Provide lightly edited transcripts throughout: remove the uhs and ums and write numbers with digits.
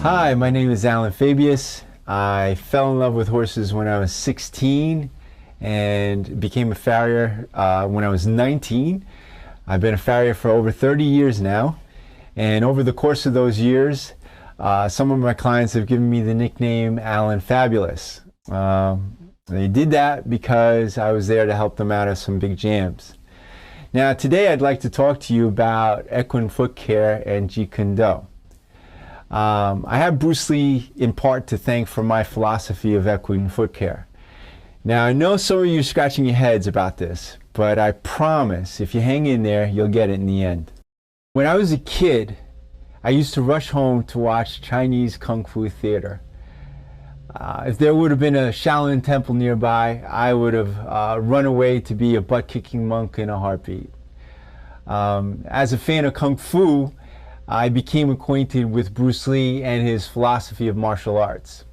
Hi, my name is Alan Fabius. I fell in love with horses when I was 16 and became a farrier when I was 19. I've been a farrier for over 30 years now, and over the course of those years, some of my clients have given me the nickname Alan Fabulous. They did that because I was there to help them out of some big jams. Now today I'd like to talk to you about equine foot care and Jeet. I have Bruce Lee in part to thank for my philosophy of equine foot care. Now I know some of you are scratching your heads about this, but I promise if you hang in there, you'll get it in the end. When I was a kid, I used to rush home to watch Chinese Kung Fu theater. If there would have been a Shaolin temple nearby, I would have run away to be a butt-kicking monk in a heartbeat. As a fan of Kung Fu, I became acquainted with Bruce Lee and his philosophy of martial arts,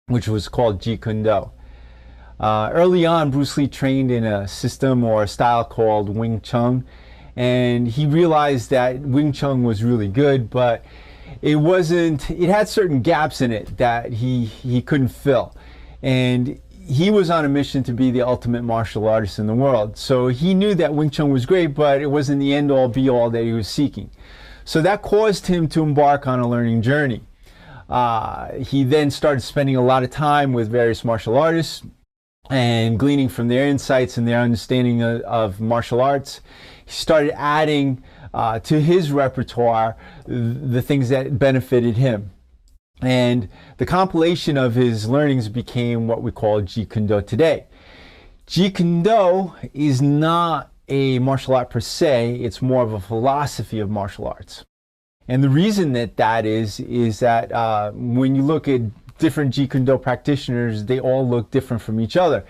which was called Jeet. Early on, Bruce Lee trained in a system or a style called Wing Chun, and he realized that Wing Chun was really good, but it had certain gaps in it that he couldn't fill. And he was on a mission to be the ultimate martial artist in the world. So he knew that Wing Chun was great, but it wasn't the end-all be-all that he was seeking. So that caused him to embark on a learning journey. He then started spending a lot of time with various martial artists and gleaning from their insights and their understanding of martial arts. He started adding to his repertoire the things that benefited him. And the compilation of his learnings became what we call Jeet today. Jeet is not a martial art per se, it's more of a philosophy of martial arts. And the reason that is that when you look at different Jeet practitioners, they all look different from each other.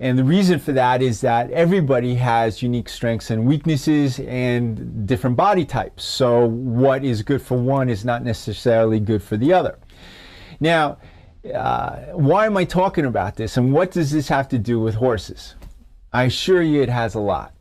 And the reason for that is that everybody has unique strengths and weaknesses and different body types. So what is good for one is not necessarily good for the other. Now, why am I talking about this, and what does this have to do with horses? I assure you it has a lot.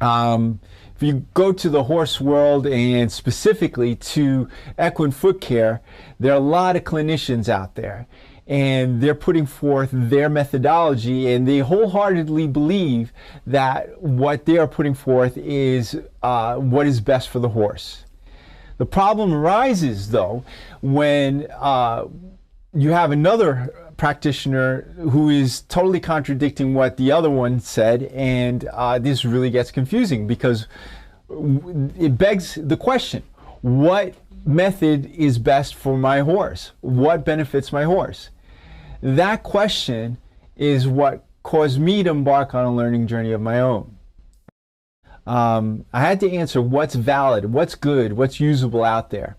If you go to the horse world and specifically to equine foot care, there are a lot of clinicians out there, and they're putting forth their methodology, and they wholeheartedly believe that what they are putting forth is what is best for the horse. The problem arises, though, when you have another practitioner who is totally contradicting what the other one said, and this really gets confusing because it begs the question, what method is best for my horse? What benefits my horse? That question is what caused me to embark on a learning journey of my own. I had to answer what's valid, what's good, what's usable out there.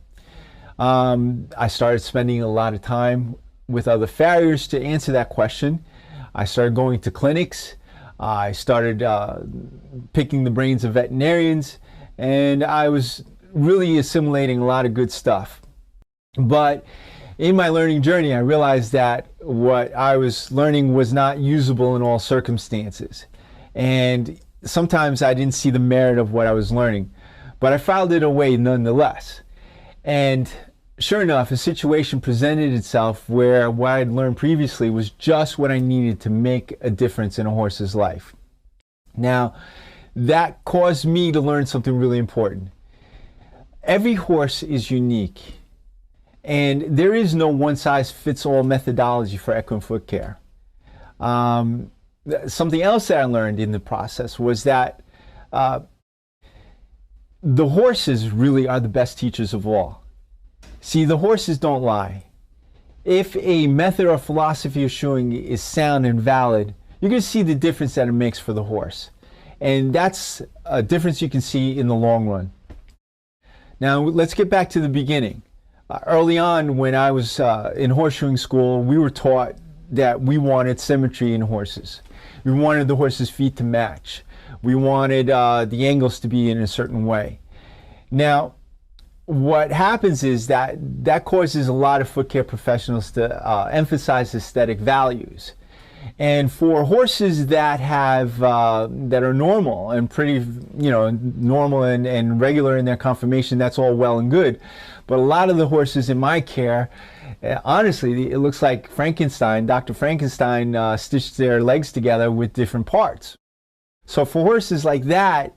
I started spending a lot of time with other farriers to answer that question. I started going to clinics. I started picking the brains of veterinarians, and I was really assimilating a lot of good stuff. But in my learning journey, I realized that what I was learning was not usable in all circumstances. And sometimes I didn't see the merit of what I was learning, but I filed it away nonetheless. And sure enough, a situation presented itself where what I'd learned previously was just what I needed to make a difference in a horse's life. Now, that caused me to learn something really important. Every horse is unique, and there is no one-size-fits-all methodology for equine foot care. Something else that I learned in the process was that the horses really are the best teachers of all. See, the horses don't lie. If a method or philosophy of shoeing is sound and valid, you're going to see the difference that it makes for the horse. And that's a difference you can see in the long run. Now, let's get back to the beginning. Early on, when I was in horseshoeing school, we were taught that we wanted symmetry in horses. We wanted the horse's feet to match. We wanted the angles to be in a certain way. Now, what happens is that causes a lot of foot care professionals to emphasize aesthetic values. And for horses that have that are normal and pretty, normal and regular in their conformation, that's all well and good. But a lot of the horses in my care, honestly, it looks like Frankenstein, Dr. Frankenstein stitched their legs together with different parts. So for horses like that,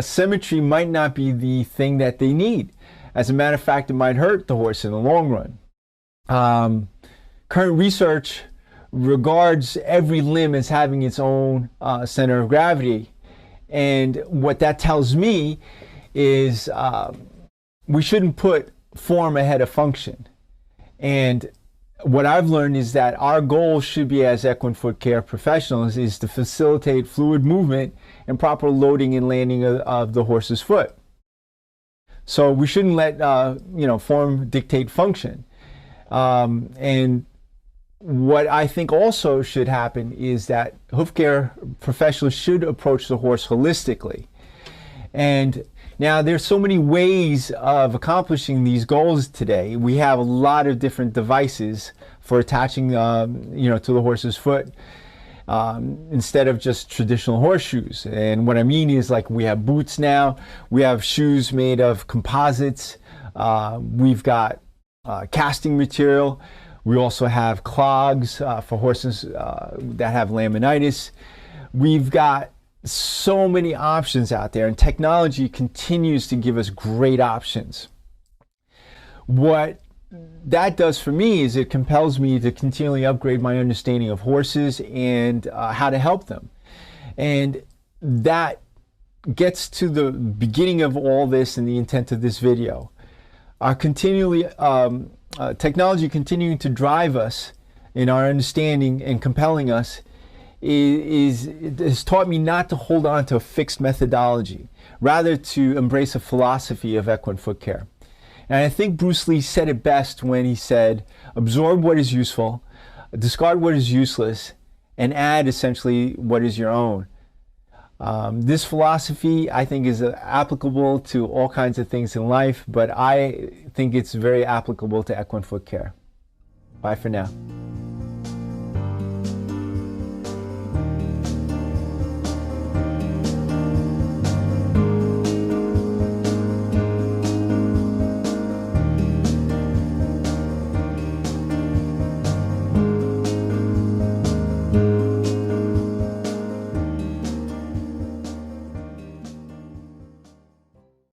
symmetry might not be the thing that they need. As a matter of fact, it might hurt the horse in the long run. Current research regards every limb as having its own center of gravity. And what that tells me is we shouldn't put form ahead of function. And what I've learned is that our goal should be, as equine foot care professionals, is to facilitate fluid movement and proper loading and landing of the horse's foot. So we shouldn't let form dictate function. And what I think also should happen is that hoof care professionals should approach the horse holistically. And now there's so many ways of accomplishing these goals today. We have a lot of different devices for attaching, to the horse's foot instead of just traditional horseshoes. And what I mean is, like, we have boots now, we have shoes made of composites, we've got casting material. We also have clogs for horses that have laminitis. We've got so many options out there, and technology continues to give us great options. What that does for me is it compels me to continually upgrade my understanding of horses and how to help them. And that gets to the beginning of all this and the intent of this video. Technology continuing to drive us in our understanding and compelling us has taught me not to hold on to a fixed methodology, rather to embrace a philosophy of equine foot care. And I think Bruce Lee said it best when he said, absorb what is useful, discard what is useless, and add essentially what is your own. This philosophy, I think, is applicable to all kinds of things in life, but I think it's very applicable to equine foot care. Bye for now.